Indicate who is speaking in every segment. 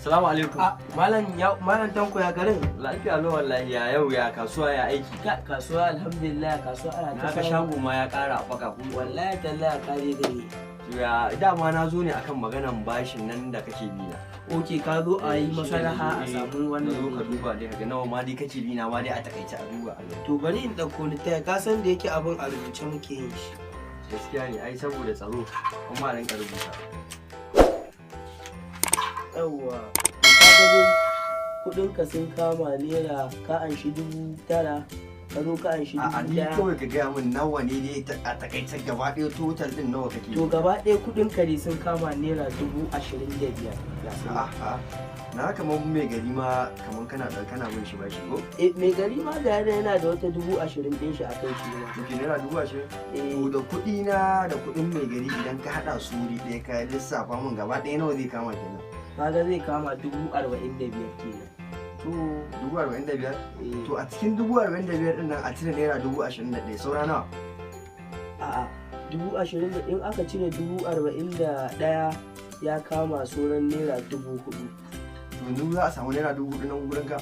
Speaker 1: Salamu alaikum.
Speaker 2: Malam Tanko ya garin?
Speaker 1: Lafiya lo wallahi ya yau ya kasuwa ya aiki.
Speaker 2: Kasuwa alhamdulillah kasuwa ana ta
Speaker 1: Naka shago ma ya ƙara baka ku.
Speaker 2: Wallahi tallahi ka je gari.
Speaker 1: To ya dama na zo ne akan maganan bashin nan da kake bi na.
Speaker 2: Oke ka zo a yi masalaha a samu wannan.
Speaker 1: Zo ka duba dai kaga nawa ma dai kake bi na ma dai a takaice a duba.
Speaker 2: To bari in dauko littaya ka san da yake abin a rubuce muke yin shi.
Speaker 1: Gaskiya ne ai saboda tsaro kuma a rinka rubuta.
Speaker 2: Yawwa kaga dai kudin ka sun kama naira ka an shi 9,000 ka zo ka an shi 1,000.
Speaker 1: A ni kawai ka gaya min nawa ne dai a takaice gaba ɗaya total din nawa kake.
Speaker 2: To gaba ɗaya kudin ka dai sun kama naira 25,000.
Speaker 1: Na kamar mai gari ma kamar kana bin shi ba shi ko?
Speaker 2: Mai gari ma ga yana da wata 20,000 din shi a kai shi ma.
Speaker 1: Duki naira 20,000? To da kuɗi na da kuɗin mai gari idan ka haɗa su wuri ɗaya ka lissafa min gaba ɗaya nawa zai kama kenan?
Speaker 2: Kaga zai kama 45,000 kenan.
Speaker 1: To 45,000? To a cikin 45,000 din nan a cire naira 21,000 saura nawa?
Speaker 2: A'a 20,000 in aka cire 41,000 ya kama sauran naira 4,000.
Speaker 1: To za a samu naira 4,000 nan gurin ka?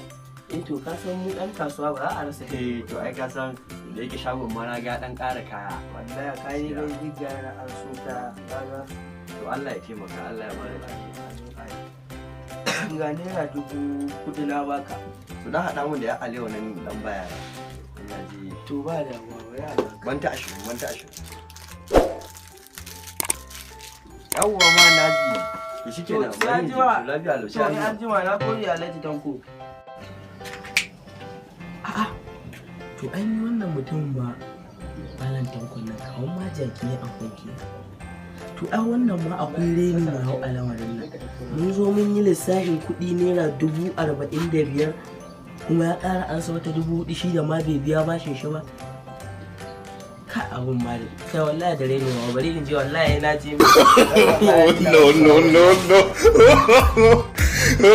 Speaker 2: To ka san mu dan kasuwa ba za a rasa.
Speaker 1: To ai ka san da yake shagon ma na ga dan ƙara kaya.
Speaker 2: Wallahi kai ne dai giga na an so ta kaga.
Speaker 1: To Allah ya taimaka, Allah ya bada lafiya.
Speaker 2: Ga naira 4,000 na baka.
Speaker 1: To dan haɗa mun da ya alewa nan dan baya. Ina ji.
Speaker 2: To ba da ya da.
Speaker 1: Banta 20. Yawwa ma na ji. To shikenan. Lafiya lau.
Speaker 2: Sai an jima na koyi Alhaji Tanko. To an yi wannan mutum ba Malam Tanko nan kawon ma jaki ne akwai ke. To a wannan ma akwai reni na hau a lamarin nan. Mun zo mun yi lissafin kuɗi naira 45,000 kuma ya ƙara an sa wata 4,000 shi da ma bai biya bashin shi ba. Ka abun ma da kai wallahi da reni ma bari in je wallahi na je.
Speaker 3: No.